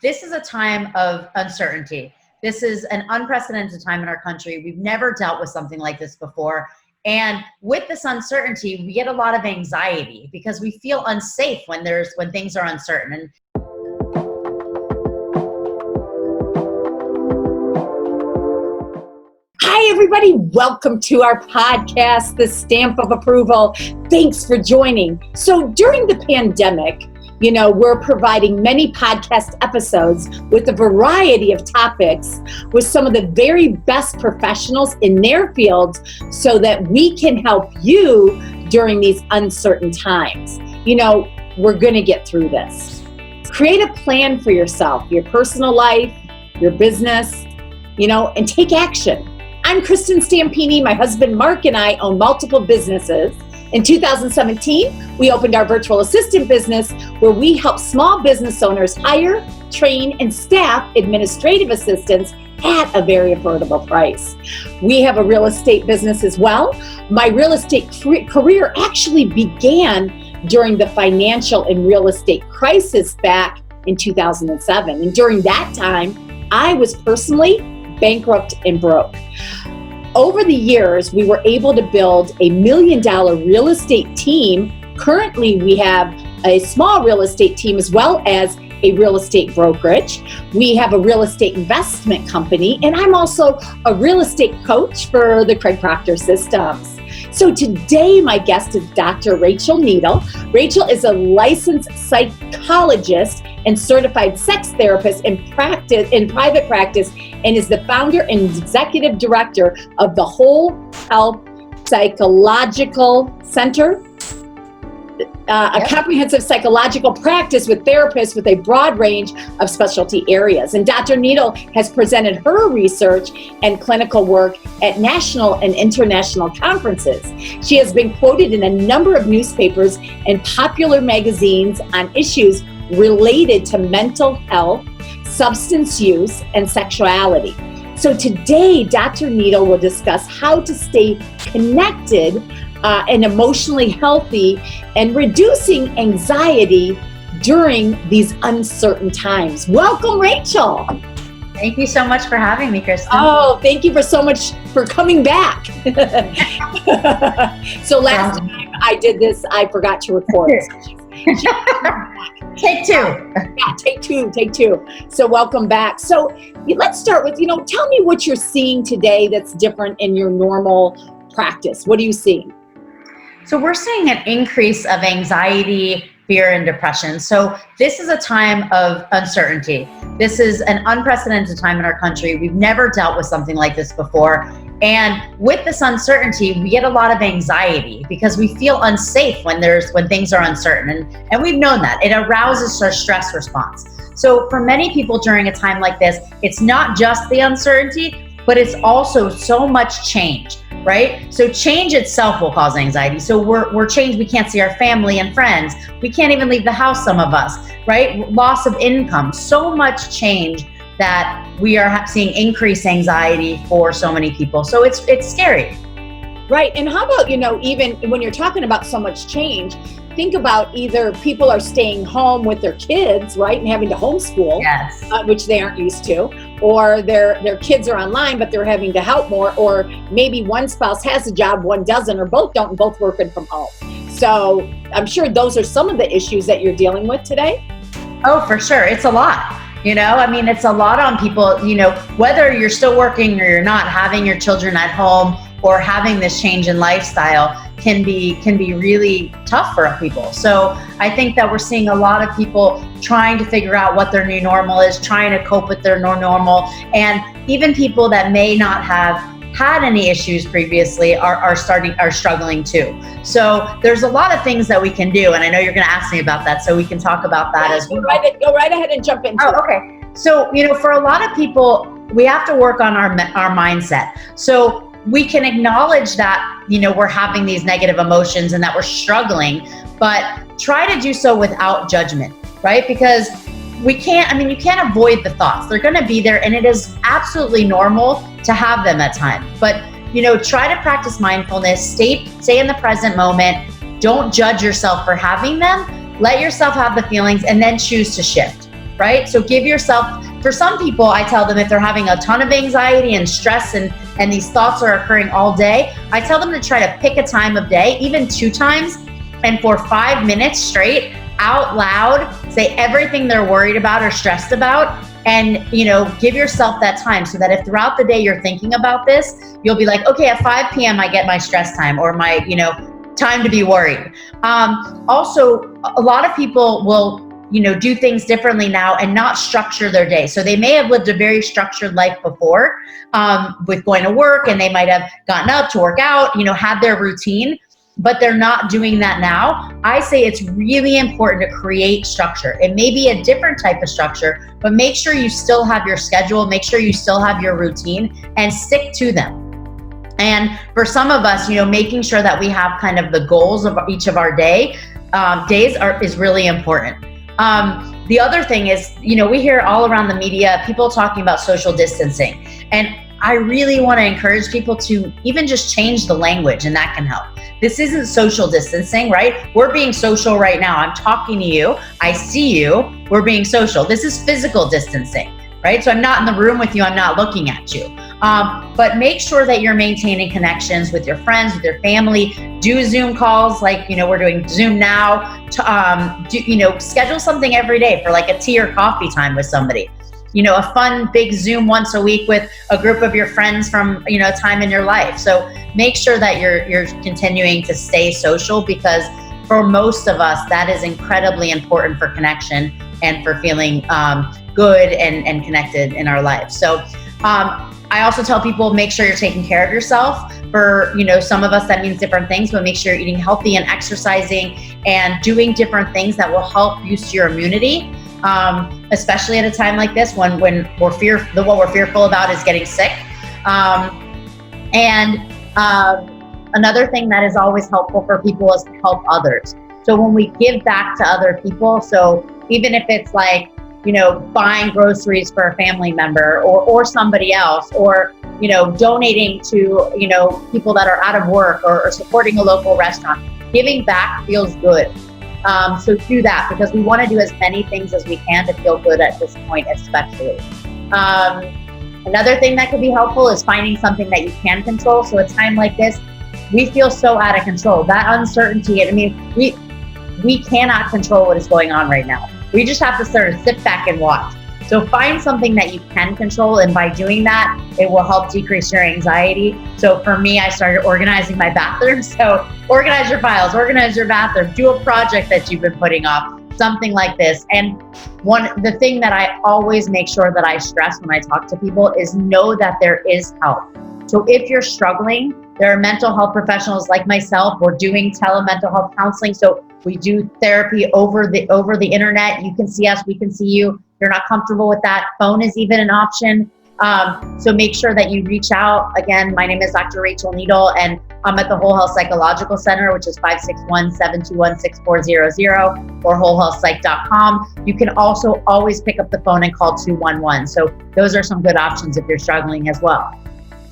This is a time of uncertainty. This is an unprecedented time in our country. We've never dealt with something like this before. And with this uncertainty, we get a lot of anxiety because we feel unsafe when things are uncertain. And hi, everybody. Welcome to our podcast, The Stamp of Approval. Thanks for joining. So during the pandemic, we're providing many podcast episodes with a variety of topics with some of the very best professionals in their fields so that we can help you during these uncertain times. We're going to get through this. Create a plan for yourself, your personal life, your business, and take action. I'm Kristin Stampini. My husband Mark and I own multiple businesses. In 2017, we opened our virtual assistant business where we help small business owners hire, train, and staff administrative assistants at a very affordable price. We have a real estate business as well. My real estate career actually began during the financial and real estate crisis back in 2007. And during that time, I was personally bankrupt and broke. Over the years, we were able to build a $1 million real estate team. Currently, we have a small real estate team as well as a real estate brokerage. We have a real estate investment company, and I'm also a real estate coach for the Craig Proctor Systems. So today, my guest is Dr. Rachel Needle. Rachel is a licensed psychologist and certified sex therapist in private practice, and is the founder and executive director of the Whole Health Psychological Center, a comprehensive psychological practice with therapists with a broad range of specialty areas. And Dr. Needle has presented her research and clinical work at national and international conferences. She has been quoted in a number of newspapers and popular magazines on issues related to mental health, substance use, and sexuality. So today, Dr. Needle will discuss how to stay connected and emotionally healthy and reducing anxiety during these uncertain times. Welcome, Rachel. thank you so much for having me, Kristin. Oh, thank you so much for coming back. So last time I did this, I forgot to record. Take two. Yeah, take two. So welcome back. So let's start with, tell me what you're seeing today that's different in your normal practice. What are you seeing? So we're seeing an increase of anxiety, fear, and depression. So this is a time of uncertainty. This is an unprecedented time in our country. We've never dealt with something like this before. And with this uncertainty, we get a lot of anxiety because we feel unsafe when things are uncertain. And we've known that. It arouses our stress response. So for many people during a time like this, it's not just the uncertainty, but it's also so much change, right? So change itself will cause anxiety. So we're changed. We can't see our family and friends. We can't even leave the house, some of us, right? Loss of income, so much change that we are seeing increased anxiety for so many people. So it's scary. Right. And how about, even when you're talking about so much change, think about either people are staying home with their kids, right, and having to homeschool, yes, which they aren't used to, or their kids are online, but they're having to help more, or maybe one spouse has a job, one doesn't, or both don't, and both working from home. So I'm sure those are some of the issues that you're dealing with today. Oh, for sure. It's a lot. It's a lot on people, whether you're still working or you're not, having your children at home or having this change in lifestyle can be really tough for people. So I think that we're seeing a lot of people trying to figure out what their new normal is, trying to cope with their new normal. And even people that may not have had any issues previously are struggling too. So there's a lot of things that we can do. And I know you're going to ask me about that, so we can talk about that as well. Go right ahead and jump into it. Okay. So, for a lot of people, we have to work on our mindset. So we can acknowledge that, we're having these negative emotions and that we're struggling, but try to do so without judgment, right? Because you can't avoid the thoughts. They're going to be there, and it is absolutely normal to have them at times. But, try to practice mindfulness, stay in the present moment. Don't judge yourself for having them. Let yourself have the feelings and then choose to shift. right? So give yourself, for some people, I tell them if they're having a ton of anxiety and stress and these thoughts are occurring all day, I tell them to try to pick a time of day, even 2 times, and for 5 minutes straight, out loud, say everything they're worried about or stressed about, and give yourself that time so that if throughout the day you're thinking about this, you'll be like, okay, at 5 p.m. I get my stress time or my time to be worried. Also, a lot of people will do things differently now and not structure their day. So they may have lived a very structured life before with going to work, and they might have gotten up to work out, had their routine, but they're not doing that now. I say it's really important to create structure. It may be a different type of structure, but make sure you still have your schedule, make sure you still have your routine, and stick to them. And for some of us, making sure that we have kind of the goals of each of our days is really important. The other thing is, we hear all around the media, people talking about social distancing. And I really want to encourage people to even just change the language, and that can help. This isn't social distancing, right? We're being social right now. I'm talking to you. I see you. We're being social. This is physical distancing, right? So I'm not in the room with you. I'm not looking at you. But make sure that you're maintaining connections with your friends, with your family. Do Zoom calls like, we're doing Zoom now. Schedule something every day for like a tea or coffee time with somebody. A fun big Zoom once a week with a group of your friends from, a time in your life. So make sure that you're continuing to stay social, because for most of us, that is incredibly important for connection and for feeling good and connected in our life. So I also tell people, make sure you're taking care of yourself. For, some of us that means different things, but make sure you're eating healthy and exercising and doing different things that will help boost your immunity. Especially at a time like this when what we're fearful about is getting sick. Another thing that is always helpful for people is to help others. So when we give back to other people, so even if it's like, buying groceries for a family member or somebody else, or, donating to, people that are out of work or supporting a local restaurant, giving back feels good. So do that, because we want to do as many things as we can to feel good at this point, especially. Another thing that could be helpful is finding something that you can control. So a time like this, we feel so out of control. That uncertainty, we cannot control what is going on right now. We just have to sort of sit back and watch. So find something that you can control, and by doing that, it will help decrease your anxiety. So for me, I started organizing my bathroom. So organize your files, organize your bathroom, do a project that you've been putting off, something like this. And the thing that I always make sure that I stress when I talk to people is know that there is help. So if you're struggling, there are mental health professionals like myself. We're doing telemental health counseling. So we do therapy over the internet. You can see us, we can see you. If you're not comfortable with that, phone is even an option. So make sure that you reach out. Again, my name is Dr. Rachel Needle, and I'm at the Whole Health Psychological Center, which is 561-721-6400, or wholehealthpsych.com. You can also always pick up the phone and call 211. So those are some good options if you're struggling as well.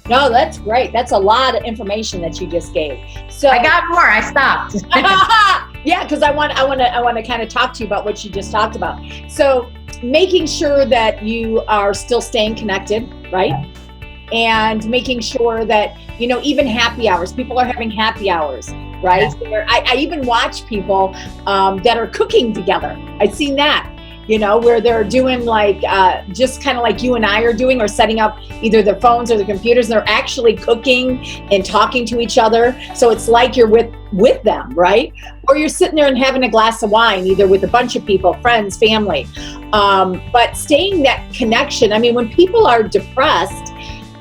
No, that's great. That's a lot of information that you just gave. So I got more. I stopped. Yeah, because I want to kind of talk to you about what you just talked about. So making sure that you are still staying connected, right? Yeah. And making sure that, even happy hours, people are having happy hours, right? Yeah. I even watch people that are cooking together. I've seen that, where they're doing like, just kind of like you and I are doing, or setting up either their phones or their computers, and they're actually cooking and talking to each other. So it's like you're with them, right? Or you're sitting there and having a glass of wine, either with a bunch of people, friends, family. But staying that connection. When people are depressed,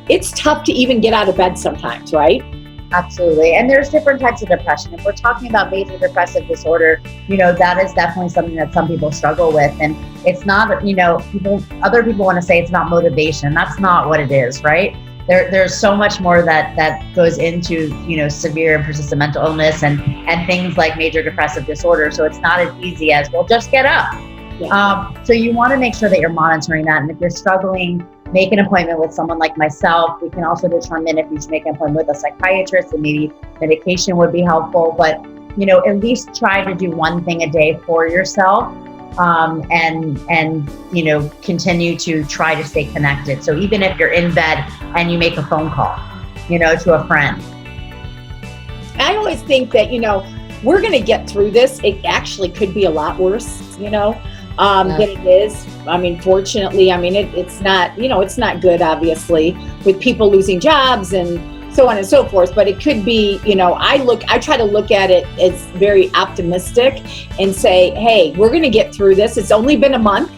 it's tough to even get out of bed sometimes, right? Absolutely. And there's different types of depression. If we're talking about major depressive disorder, that is definitely something that some people struggle with. And it's not, other people want to say it's not motivation. That's not what it is, right? There's so much more that goes into, severe and persistent mental illness and things like major depressive disorder. So it's not as easy as, well, just get up. Yeah. So you want to make sure that you're monitoring that. And if you're struggling, make an appointment with someone like myself. We can also determine if you should make an appointment with a psychiatrist, and maybe medication would be helpful. But, at least try to do one thing a day for yourself and continue to try to stay connected. So even if you're in bed and you make a phone call, to a friend. I always think that, we're going to get through this. It actually could be a lot worse, than it is. I mean, fortunately, it's not, it's not good, obviously, with people losing jobs and so on and so forth, but it could be, I try to look at it as very optimistic and say, hey, we're going to get through this. It's only been a month.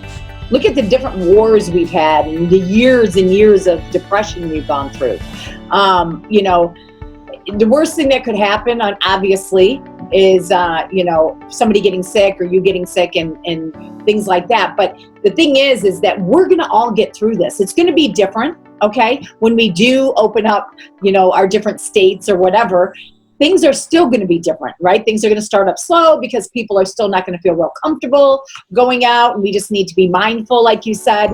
Look at the different wars we've had and the years and years of depression we've gone through. The worst thing that could happen, obviously, is, somebody getting sick or you getting sick and things like that. But the thing is that we're going to all get through this. It's going to be different. Okay. When we do open up, our different states or whatever, things are still going to be different, right? Things are going to start up slow because people are still not going to feel real comfortable going out. And we just need to be mindful, like you said,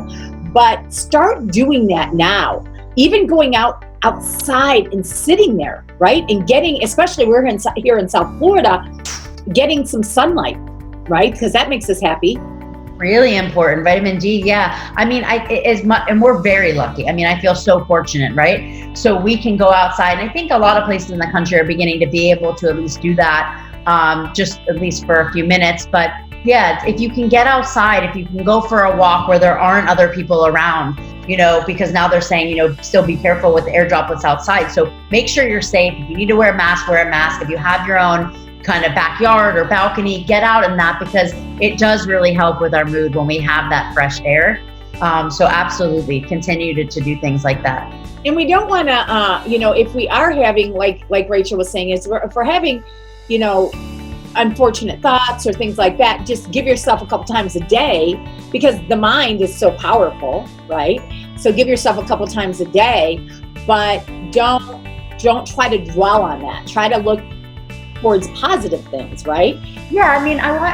but start doing that now. Even going outside and sitting there, right? And getting, especially we're here in South Florida, getting some sunlight, right? Because that makes us happy. Really important. Vitamin D. Yeah. And we're very lucky. I feel so fortunate, right? So we can go outside. And I think a lot of places in the country are beginning to be able to at least do that, just at least for a few minutes. But yeah, if you can get outside, if you can go for a walk where there aren't other people around, because now they're saying, still be careful with the air droplets outside. So make sure you're safe. If you need to wear a mask, wear a mask. If you have your own kind of backyard or balcony, get out in that, because it does really help with our mood when we have that fresh air. So absolutely continue to do things like that. And we don't want to, if we are having, like Rachel was saying, if we're having, unfortunate thoughts or things like that, just give yourself a couple times a day, because the mind is so powerful, right? So give yourself a couple times a day, but don't try to dwell on that. Try to look towards positive things, right? Yeah,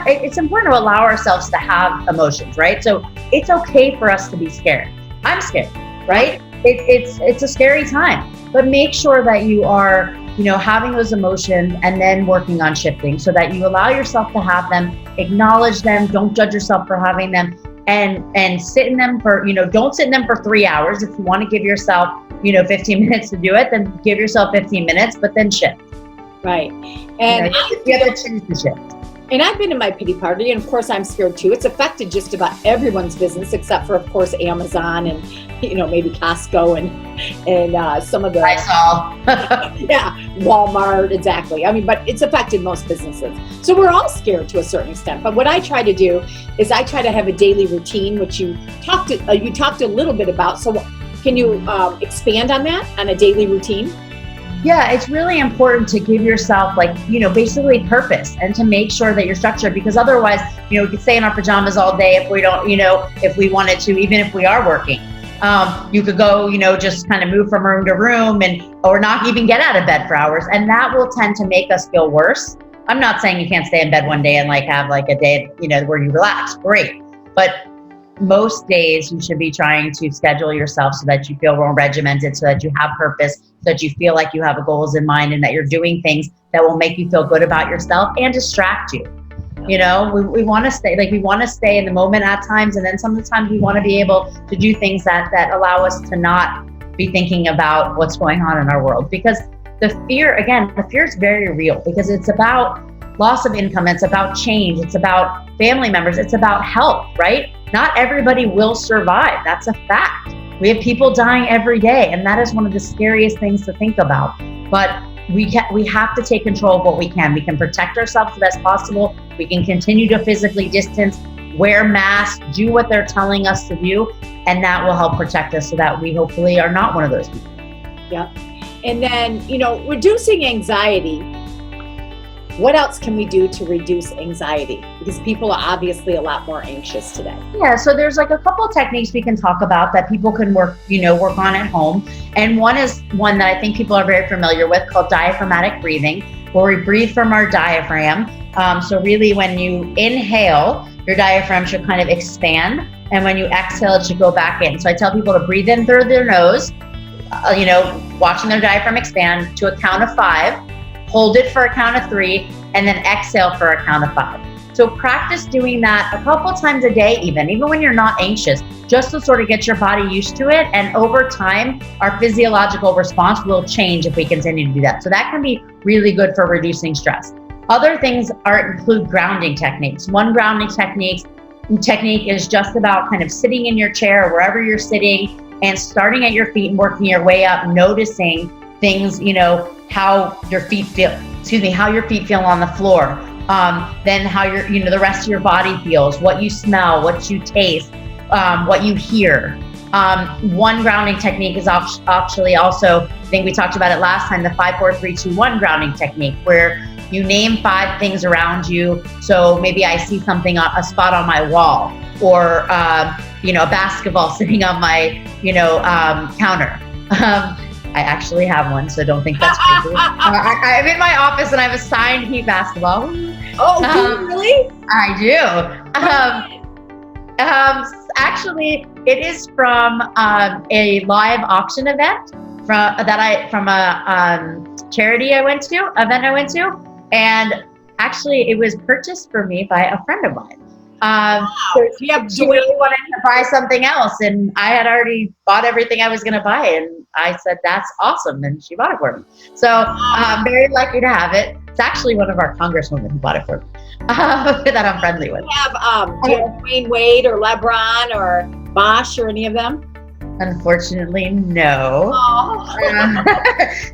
it's important to allow ourselves to have emotions, right? So it's okay for us to be scared. I'm scared, right? It's a scary time, but make sure that you are, having those emotions and then working on shifting so that you allow yourself to have them, acknowledge them, don't judge yourself for having them, and sit in them for, don't sit in them for 3 hours. If you want to give yourself, 15 minutes to do it, then give yourself 15 minutes, but then shift. Right. And you have to choose to shift. And I've been in my pity party, and of course I'm scared too. It's affected just about everyone's business except for, of course, Amazon and, maybe Costco and some of the... I saw. Yeah, Walmart, exactly. But it's affected most businesses. So we're all scared to a certain extent. But what I try to do is I try to have a daily routine, which you talked a little bit about. So can you expand on that, on a daily routine? Yeah, it's really important to give yourself basically purpose, and to make sure that you're structured, because otherwise, we could stay in our pajamas all day if we don't, if we wanted to, even if we are working. You could go, just kind of move from room to room or not even get out of bed for hours. And that will tend to make us feel worse. I'm not saying you can't stay in bed one day and have a day, where you relax. Great. But most days you should be trying to schedule yourself so that you feel more regimented, so that you have purpose, so that you feel like you have goals in mind, and that you're doing things that will make you feel good about yourself and distract you. We want to stay, we want to stay in the moment at times. And then sometimes we want to be able to do things that allow us to not be thinking about what's going on in our world. Because the fear is very real, because it's about loss of income. It's about change. It's about family members. It's about health, right? Not everybody will survive. That's a fact. We have people dying every day, and that is one of the scariest things to think about. But we have to take control of what we can. We can protect ourselves the best possible. We can continue to physically distance, wear masks, do what they're telling us to do, and that will help protect us so that we hopefully are not one of those people. Yeah. And then, reducing anxiety. What else can we do to reduce anxiety? Because people are obviously a lot more anxious today. Yeah, so there's a couple of techniques we can talk about that people can work on at home. And one is one that I think people are very familiar with, called diaphragmatic breathing, where we breathe from our diaphragm. So really, when you inhale, your diaphragm should kind of expand, and when you exhale, it should go back in. So I tell people to breathe in through their nose, watching their diaphragm expand to a count of 5. Hold it for a count of 3, and then exhale for a count of 5. So So practice doing that a couple times a day, even when you're not anxious, just to sort of get your body used to it. And over time, our physiological response will change if we continue to do that. So that can be really good for reducing stress. Other things include grounding techniques. One grounding technique is just about kind of sitting in your chair, wherever you're sitting, and starting at your feet and working your way up, noticing things, how your feet feel, how your feet feel on the floor. Then how the rest of your body feels, what you smell, what you taste, what you hear. One grounding technique is actually also, I think we talked about it last time, the 5, 4, 3, 2, 1 grounding technique, where you name 5 things around you. So maybe I see something, a spot on my wall, or a basketball sitting on my counter. I actually have one, so don't think that's crazy. I'm in my office and I have a signed Heat basketball. Oh, do you really? I do. Actually, it is from a live auction event from a charity event I went to, and actually it was purchased for me by a friend of mine. So she really wanted to buy something else, and I had already bought everything I was going to buy, and I said, that's awesome, and she bought it for me. So I'm very lucky to have it. It's actually one of our congresswomen who bought it for me, that I'm friendly with. Do you have Dwayne Wade or LeBron or Bosch or any of them? Unfortunately, no. Oh.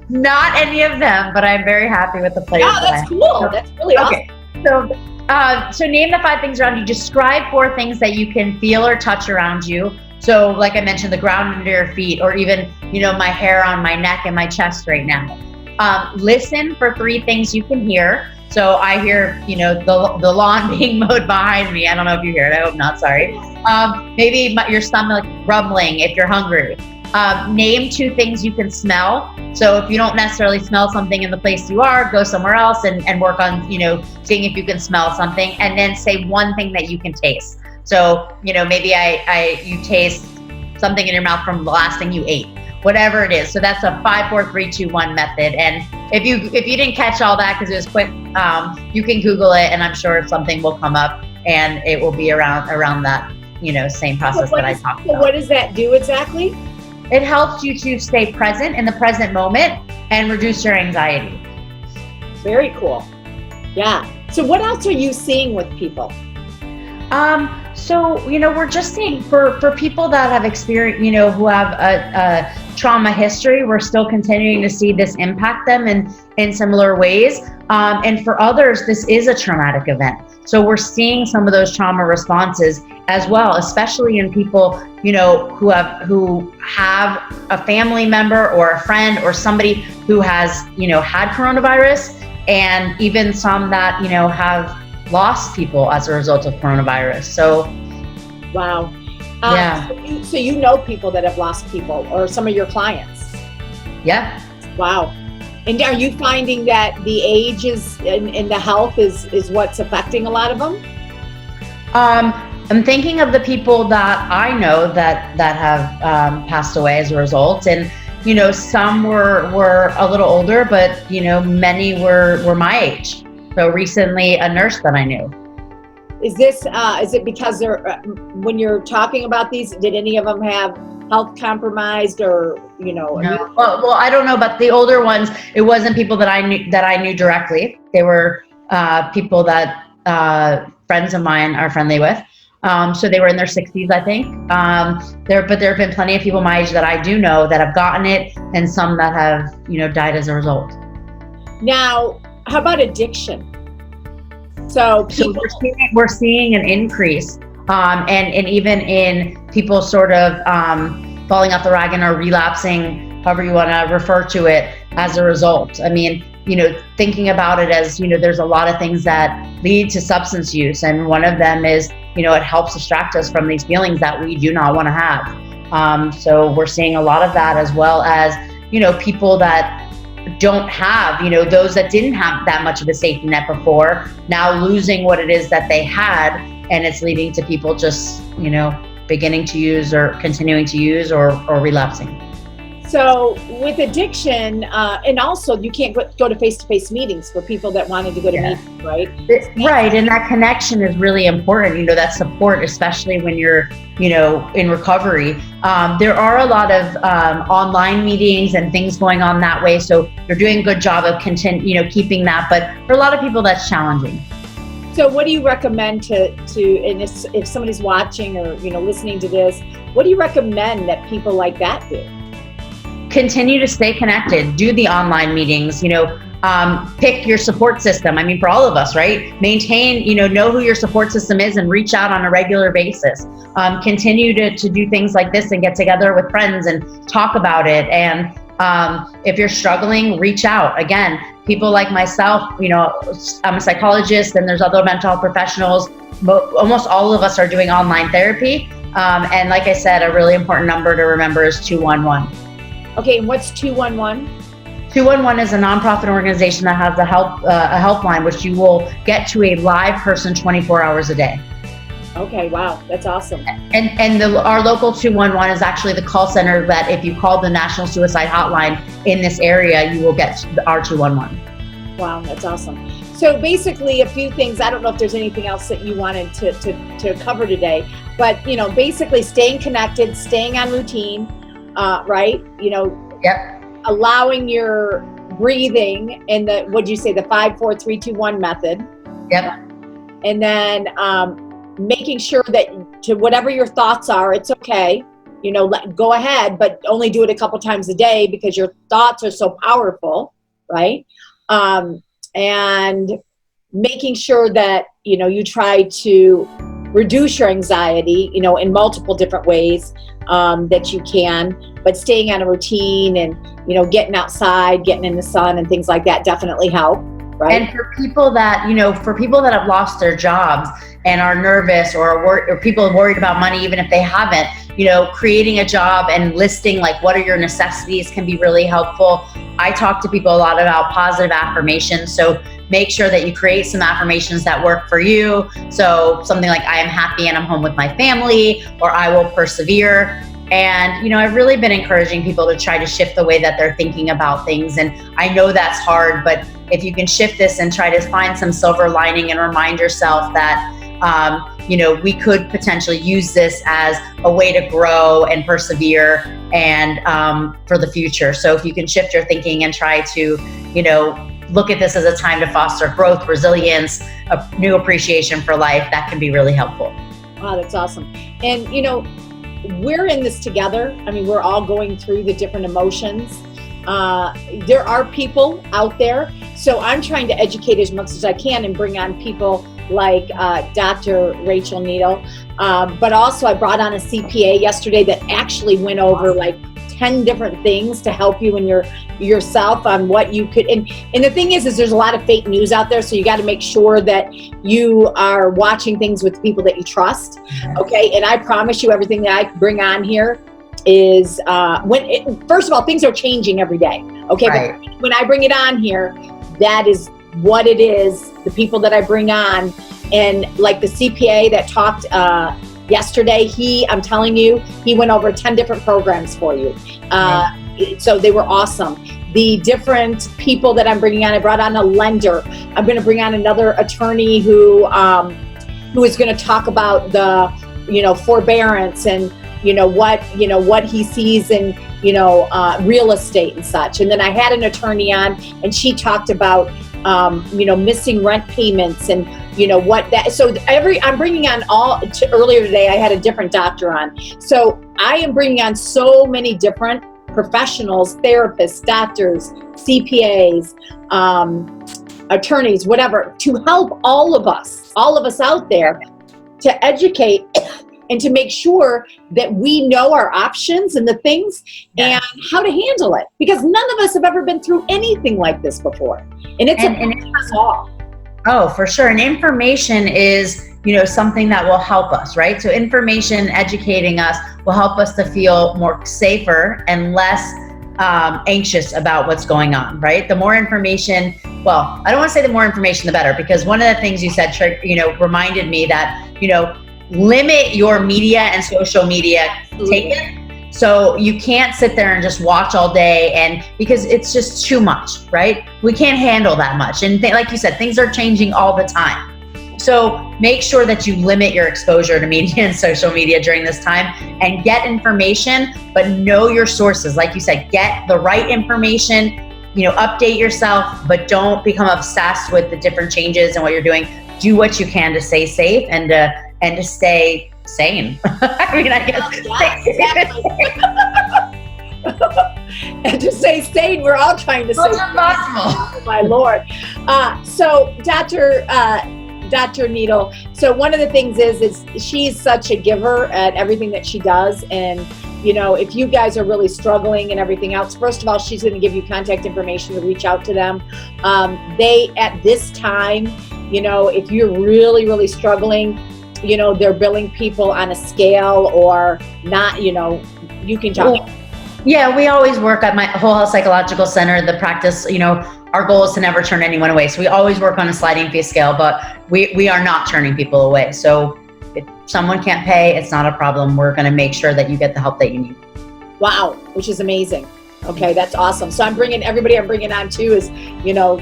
Not any of them, but I'm very happy with the players. Oh, that's cool. That's really awesome. So name the 5 things around you. Describe 4 things that you can feel or touch around you. So like I mentioned, the ground under your feet, or even, my hair on my neck and my chest right now. Listen for 3 things you can hear. So I hear, the lawn being mowed behind me. I don't know if you hear it. I hope not. Sorry. Maybe your stomach rumbling if you're hungry. Name 2 things you can smell. So if you don't necessarily smell something in the place you are, go somewhere else and work on, seeing if you can smell something. And then say 1 thing that you can taste. So, maybe you taste something in your mouth from the last thing you ate, whatever it is. So that's a 5, 4, 3, 2, 1 method. And if you didn't catch all that because it was quick, you can Google it, and I'm sure something will come up, and it will be around that, same process that I talked about. What does that do exactly? It helps you to stay present in the present moment and reduce your anxiety. Very cool. Yeah. So what else are you seeing with people? So, we're just seeing for people that have experienced, who have a trauma history, we're still continuing to see this impact them in similar ways. And for others, this is a traumatic event. So we're seeing some of those trauma responses as well, especially in people, who have a family member or a friend or somebody who has, had coronavirus, and even some that, have lost people as a result of coronavirus. So, wow. Yeah. So you know people that have lost people, or some of your clients? Yeah. Wow. And are you finding that the age and the health is what's affecting a lot of them? I'm thinking of the people that I know that have passed away as a result, and some were a little older, but many were my age. So recently, a nurse that I knew. Is it because when you're talking about these, did any of them have health compromised, or No. Well, I don't know about the older ones. It wasn't people that I knew directly. They were people that friends of mine are friendly with. So they were in their 60s, I think. But there have been plenty of people my age that I do know that have gotten it, and some that have died as a result. Now, how about addiction? So we're seeing an increase, and even in people sort of falling off the wagon or relapsing, however you want to refer to it, as a result. I mean, thinking about it as, there's a lot of things that lead to substance use, and one of them is, it helps distract us from these feelings that we do not want to have. So we're seeing a lot of that, as well as, people that don't have, those that didn't have that much of a safety net before, now losing what it is that they had, and it's leading to people just, beginning to use or continuing to use or relapsing. So with addiction, and also you can't go to face-to-face meetings for people that wanted to go to meetings, right? Right, and that connection is really important, that support, especially when you're, in recovery. There are a lot of online meetings and things going on that way, so you're doing a good job of keeping that, but for a lot of people that's challenging. So what do you recommend to and if somebody's watching or, listening to this, what do you recommend that people like that do? Continue to stay connected, do the online meetings, pick your support system. I mean, for all of us, right? Maintain, know who your support system is and reach out on a regular basis. Continue to do things like this and get together with friends and talk about it. And if you're struggling, reach out. Again, people like myself, I'm a psychologist and there's other mental health professionals. Almost all of us are doing online therapy. And like I said, a really important number to remember is 211. Okay, and what's 211? 211 is a nonprofit organization that has a helpline, which you will get to a live person 24 hours a day. Okay, wow, that's awesome. And our local 211 is actually the call center that if you call the National Suicide Hotline in this area, you will get our 211. Wow, that's awesome. So basically a few things, I don't know if there's anything else that you wanted to cover today, but basically staying connected, staying on routine, right? Yep. Allowing your breathing in the, what'd you say, the 5, 4, 3, 2, 1 method. Yep. And then making sure that to whatever your thoughts are, it's okay. Go ahead, but only do it a couple times a day because your thoughts are so powerful, right? And making sure that, you try to reduce your anxiety, in multiple different ways that you can, but staying on a routine and, getting outside, getting in the sun and things like that definitely help, right? And for people that, have lost their jobs and are nervous or people worried about money, even if they haven't, creating a job and listing like what are your necessities can be really helpful. I talk to people a lot about positive affirmations. So make sure that you create some affirmations that work for you. So something like, I am happy and I'm home with my family, or I will persevere. And, I've really been encouraging people to try to shift the way that they're thinking about things. And I know that's hard, but if you can shift this and try to find some silver lining and remind yourself that, we could potentially use this as a way to grow and persevere and for the future. So if you can shift your thinking and try to, look at this as a time to foster growth, resilience, a new appreciation for life, that can be really helpful. Wow, that's awesome. And, we're in this together. I mean, we're all going through the different emotions. There are people out there. So I'm trying to educate as much as I can and bring on people like Dr. Rachel Needle. But also I brought on a CPA yesterday that actually went over like 10 different things to help you and yourself on what you could. And the thing is there's a lot of fake news out there. So you got to make sure that you are watching things with people that you trust. Okay. And I promise you everything that I bring on here is first of all, things are changing every day. Okay. Right. But when I bring it on here, that is what it is, the people that I bring on. And like the CPA that talked yesterday, I'm telling you, he went over 10 different programs for you. So they were awesome. The different people that I'm bringing on, I brought on a lender. I'm going to bring on another attorney who is going to talk about the, forbearance and, what he sees in, real estate and such. And then I had an attorney on and she talked about, missing rent payments and, what that, so I'm bringing on earlier today, I had a different doctor on. So I am bringing on so many different professionals, therapists, doctors, CPAs, attorneys, whatever, to help all of us out there to educate and to make sure that we know our options and the things and how to handle it. Because none of us have ever been through anything like this before. And it's us all. Oh, for sure. And information is, something that will help us, right? So information educating us will help us to feel more safer and less anxious about what's going on, right? The more information, well, I don't want to say the more information, the better, because one of the things you said, reminded me that, limit your media and social media take it. So you can't sit there and just watch all day, and because it's just too much, right? We can't handle that much. And like you said, things are changing all the time. So make sure that you limit your exposure to media and social media during this time, and get information, but know your sources. Like you said, get the right information, update yourself, but don't become obsessed with the different changes and what you're doing. Do what you can to stay safe and to stay sane. I mean, I guess. Yeah, exactly. And to stay sane, we're all trying to stay sane. Possible. My Lord. So Dr. Needle, so one of the things is she's such a giver at everything that she does. And, if you guys are really struggling and everything else, first of all, she's going to give you contact information to reach out to them. They, at this time, if you're really, really struggling, they're billing people on a scale or not, you can talk. Well, yeah, we always work at my Whole Health Psychological Center, the practice, our goal is to never turn anyone away. So we always work on a sliding fee scale, but we are not turning people away. So if someone can't pay, it's not a problem. We're going to make sure that you get the help that you need. Wow, which is amazing. Okay, that's awesome. So I'm bringing on too is,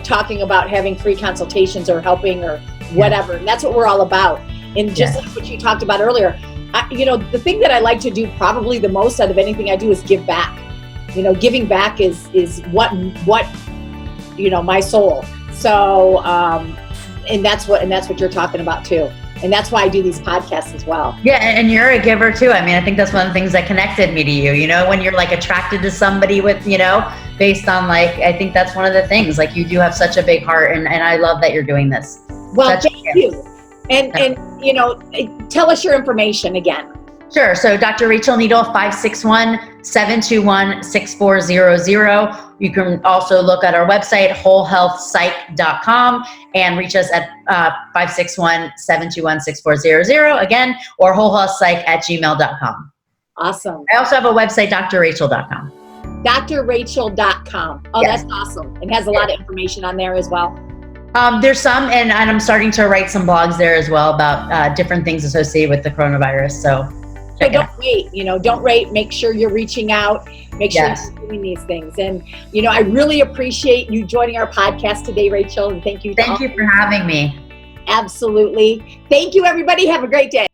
talking about having free consultations or helping or whatever. And that's what we're all about. And just like what you talked about earlier, the thing that I like to do probably the most out of anything I do is give back. Giving back is what my soul. So, and that's what you're talking about too. And that's why I do these podcasts as well. Yeah, and you're a giver too. I mean, I think that's one of the things that connected me to you, when you're like attracted to somebody with, based on I think that's one of the things, you do have such a big heart, and I love that you're doing this. Well, thank you. And tell us your information again. Sure. So Dr. Rachel Needle, 561-721-6400. You can also look at our website, wholehealthpsych.com, and reach us at 561-721-6400 again, or wholehealthpsych@gmail.com. Awesome. I also have a website, drrachel.com. drrachel.com. Oh, yes. That's awesome. It has a lot of information on there as well. There's some, and I'm starting to write some blogs there as well about different things associated with the coronavirus. So don't wait, don't wait. Make sure you're reaching out. Make sure you're doing these things. And, I really appreciate you joining our podcast today, Rachel. And thank you. Thank you for having me. Absolutely. Thank you, everybody. Have a great day.